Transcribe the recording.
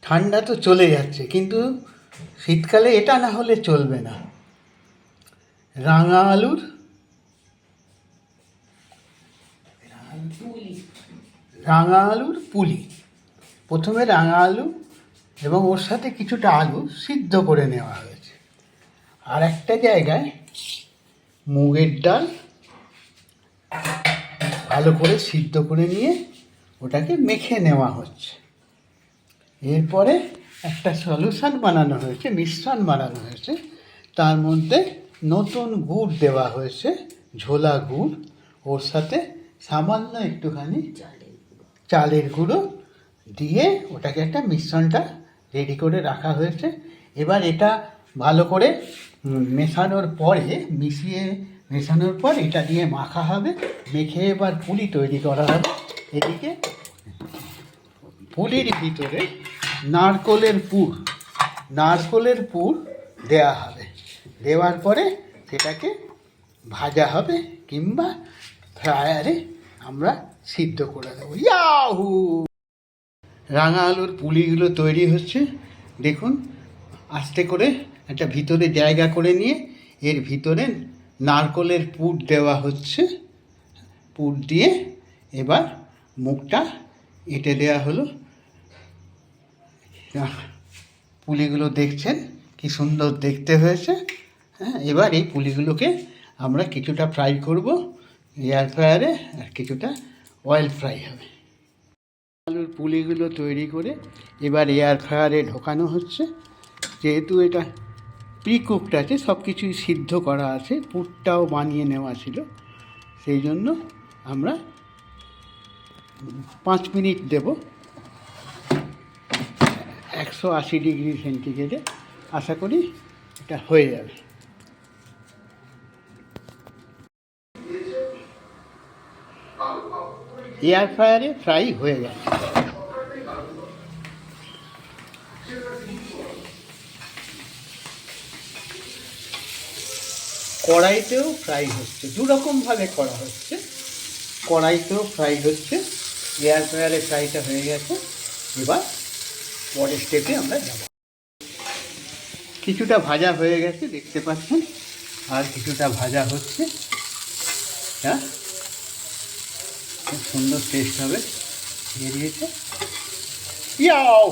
ঠান্ডা তো চলে যাচ্ছে, কিন্তু শীতকালে এটা না হলে চলবে না। রাঙা আলুর রাঙা আলুর পুলি। প্রথমে রাঙা আলু এবং ওর সাথে কিছুটা আলু সিদ্ধ করে নেওয়া হয়েছে। আর একটা জায়গায় মুগের ডাল ভালো করে সিদ্ধ করে নিয়ে ওটাকে মেখে নেওয়া হচ্ছে। এরপরে একটা সলিউশন বানানো হয়েছে, মিশ্রণ বানানো হয়েছে। তার মধ্যে নতুন গুড় দেওয়া হয়েছে, ঝোলা গুড়। ওর সাথে সামান্য একটুখানি চালের গুঁড়ো দিয়ে ওটাকে একটা মিশ্রণটা রেডি করে রাখা হয়েছে। এবার এটা ভালো করে মেশানোর পর এটা দিয়ে মাখা হবে। মেখে এবার পুলি তৈরি করা হবে। এদিকে পুলির ভিতরে নারকোলের পুর দেওয়া হবে। দেওয়ার পরে সেটাকে ভাজা হবে কিংবা ফ্রায়ারে আমরা সিদ্ধ করে দেবো। ইয়াহু! রাঙা আলুর পুলিগুলো তৈরি হচ্ছে। দেখুন, আস্তে করে একটা ভিতরে জায়গা করে নিয়ে এর ভিতরে নারকোলের পুর দেওয়া হচ্ছে। পুর দিয়ে এবার মুখটা এঁটে দেওয়া হলো। পুলিগুলো দেখছেন কি সুন্দর দেখতে হয়েছে। হ্যাঁ, এবার এই পুলিগুলোকে আমরা কিছুটা ফ্রাই করব এয়ার ফ্রায়ারে, আর কিছুটা অয়েল ফ্রাই হবে। আলুর পুলিগুলো তৈরি করে এবার এয়ার ফ্রায়ারে ঢোকানো হচ্ছে। যেহেতু এটা প্রিকুকড আছে, সব কিছুই সিদ্ধ করা আছে, পুরটাও বানিয়ে নেওয়া ছিল, সেই জন্য আমরা 5 মিনিট দেব 180 ডিগ্রি সেন্টিগ্রেডে। আশা করি এটা হয়ে যাবে। এয়ার ফ্রায়ারে ফ্রাই হয়ে গেছে। কড়াইতেও ফ্রাই হচ্ছে, দুরকমভাবে করা হচ্ছে। কড়াইতেও ফ্রাই হচ্ছে, এয়ার ফ্রায়ারে ফ্রাইটা হয়ে গেছে। এবার পরের স্টেপে আমরা যাব। কিছুটা ভাজা হয়ে গেছে দেখতে পাচ্ছেন, আর কিছুটা ভাজা হচ্ছে। হ্যাঁ, খুব সুন্দর টেস্ট হবে। বেরিয়েছে। ইয়াও!